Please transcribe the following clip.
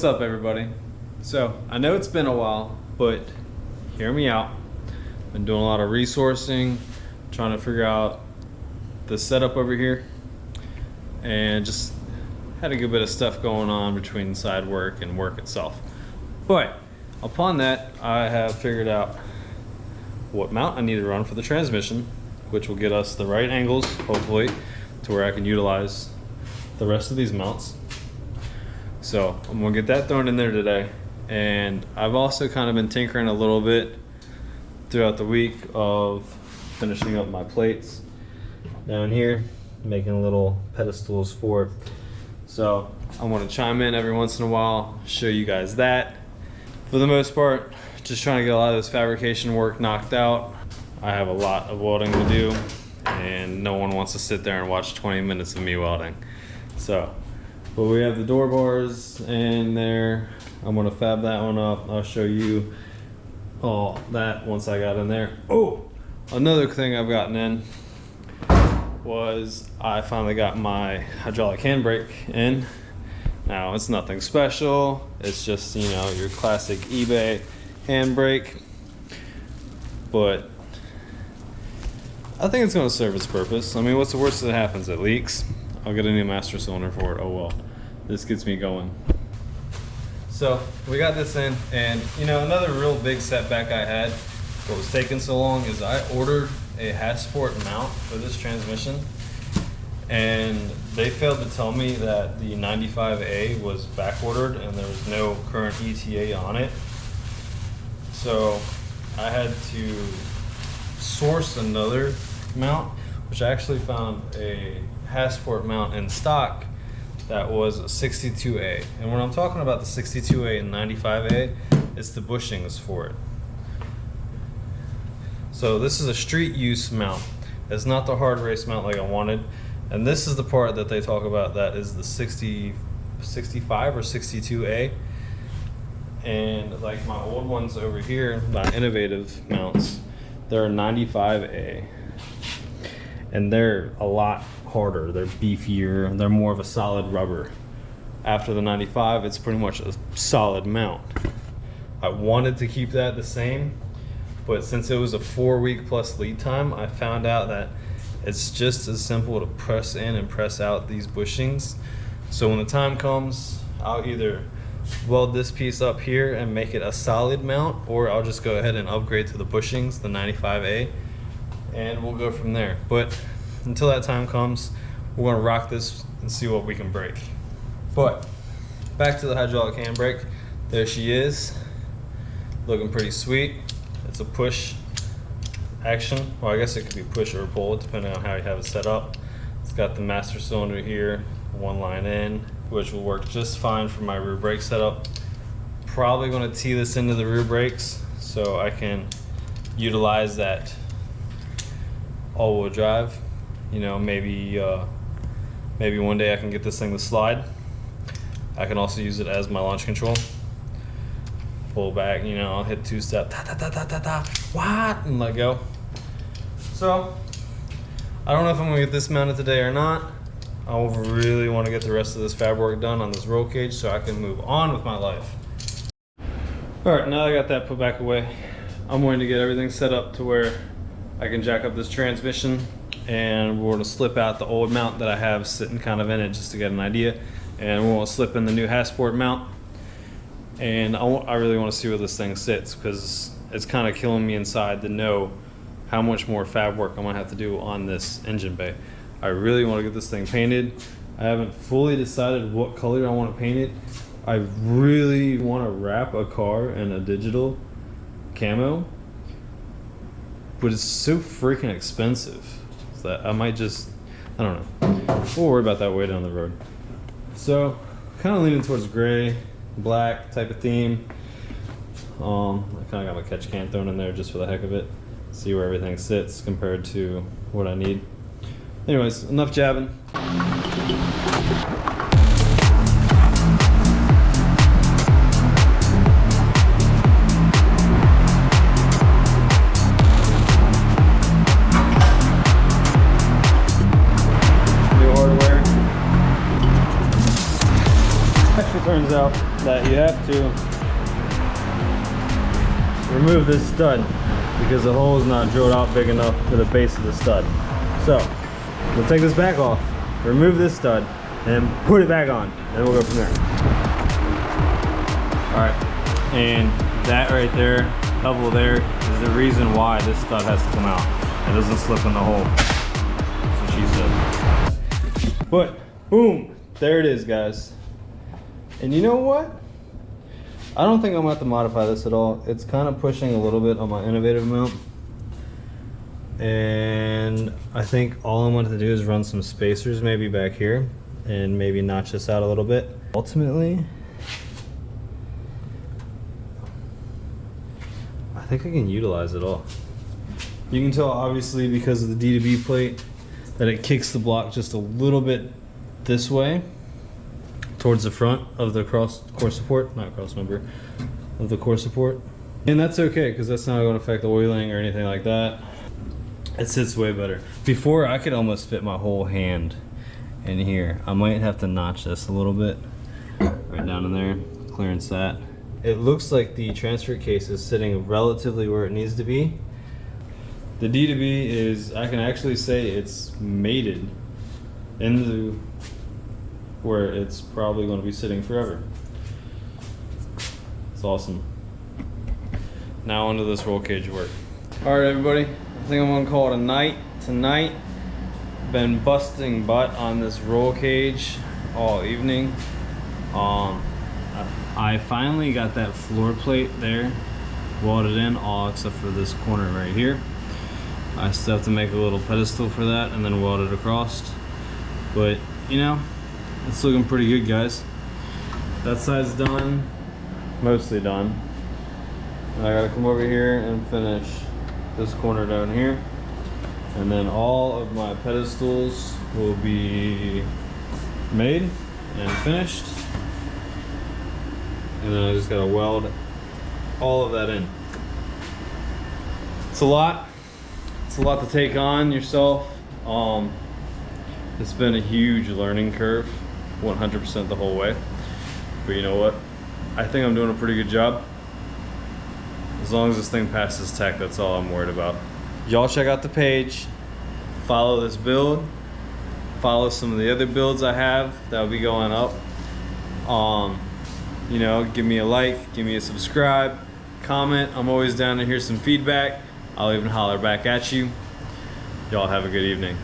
What's up, everybody? So I know it's been a while, but hear me out. Been doing a lot of resourcing, trying to figure out the setup over here, and just had a good bit of stuff going on between side work and work itself. But upon that, I have figured out what mount I need to run for the transmission, which will get us the right angles, hopefully, to where I can utilize the rest of these mounts. So I'm gonna get that thrown in there today. And I've also kind of been tinkering a little bit throughout the week of finishing up my plates down here, making little pedestals for it. So I want to chime in every once in a while, show you guys that. For the most part, just trying to get a lot of this fabrication work knocked out. I have a lot of welding to do, and no one wants to sit there and watch 20 minutes of me welding. So, but we have the door bars in there. I'm gonna fab that one up. I'll show you all that once I got in there. Oh, another thing I've gotten in was I finally got my hydraulic handbrake in. Now it's nothing special. It's just, you know, your classic eBay handbrake, but I think it's gonna serve its purpose. I mean, what's the worst that happens? It leaks. I'll get a new master cylinder for it. Oh well, this gets me going. So we got this in, and you know, another real big setback I had, what was taking so long, is I ordered a Hasport mount for this transmission, and they failed to tell me that the 95A was back ordered and there was no current ETA on it. So I had to source another mount, which I actually found a Hasport mount in stock that was a 62A. And when I'm talking about the 62A and 95A, it's the bushings for it. So this is a street use mount. It's not the hard race mount like I wanted. And this is the part that they talk about that is the 65 or 62A. And like my old ones over here, my innovative mounts, they're 95A. And they're a lot harder, they're beefier, they're more of a solid rubber. After the 95, it's pretty much a solid mount. I wanted to keep that the same, but since it was a 4-week plus lead time, I found out that it's just as simple to press in and press out these bushings. So when the time comes, I'll either weld this piece up here and make it a solid mount, or I'll just go ahead and upgrade to the bushings, the 95A, and we'll go from there. But until that time comes, we're gonna rock this and see what we can break. But back to the hydraulic handbrake. There she is, looking pretty sweet. It's a push action. Well, I guess it could be push or pull, depending on how you have it set up. It's got the master cylinder here, one line in, which will work just fine for my rear brake setup. Probably gonna tee this into the rear brakes so I can utilize that all-wheel drive. You know, maybe one day I can get this thing to slide. I can also use it as my launch control. Pull back, you know, I'll hit 2-step, what, and let go. So I don't know if I'm gonna get this mounted today or not. I really want to get the rest of this fab work done on this roll cage so I can move on with my life. All right, now I got that put back away, I'm going to get everything set up to where I can jack up this transmission, and we're going to slip out the old mount that I have sitting kind of in it just to get an idea, and we're going to slip in the new Hasport mount. And I really want to see where this thing sits, because it's kind of killing me inside to know how much more fab work I'm going to have to do on this engine bay. I really want to get this thing painted. I haven't fully decided what color I want to paint it. I really want to wrap a car in a digital camo, but it's so freaking expensive that I might just, I don't know. We'll worry about that way down the road. So, kind of leaning towards gray, black type of theme. I kind of got my catch can thrown in there just for the heck of it. See where everything sits compared to what I need. Anyways, enough jabbing. turns out that you have to remove this stud because the hole is not drilled out big enough to the base of the stud. So we'll take this back off, remove this stud, and put it back on, and we'll go from there. All right, and that right there, couple there, is the reason why this stud has to come out. It doesn't slip in the hole. That's what she said. But boom, there it is, guys. And you know what? I don't think I'm gonna have to modify this at all. It's kind of pushing a little bit on my innovative mount. And I think all I'm going to do is run some spacers maybe back here and maybe notch this out a little bit. Ultimately, I think I can utilize it all. You can tell obviously because of the D2B plate that it kicks the block just a little bit this way towards the front of the core support, not cross member, of the core support. And that's okay because that's not going to affect the oiling or anything like that. It sits way better. Before, I could almost fit my whole hand in here. I might have to notch this a little bit right down in there, clearance that. It looks like the transfer case is sitting relatively where it needs to be. The D2B is, I can actually say it's mated into where it's probably going to be sitting forever. It's awesome. Now onto this roll cage work. All right, everybody. I think I'm gonna call it a night tonight. Been busting butt on this roll cage all evening. I finally got that floor plate there welded in, all except for this corner right here. I still have to make a little pedestal for that and then weld it across. But you know, it's looking pretty good, guys. That side's done, mostly done. And I gotta come over here and finish this corner down here, and then all of my pedestals will be made and finished, and then I just gotta weld all of that in. It's a lot to take on yourself. It's been a huge learning curve, 100% the whole way, but you know what, I think I'm doing a pretty good job. As long as this thing passes tech, that's all I'm worried about. Y'all check out the page, follow this build, follow some of the other builds I have that'll be going up. You know, give me a like, give me a subscribe, comment. I'm always down to hear some feedback. I'll even holler back at you. Y'all have a good evening.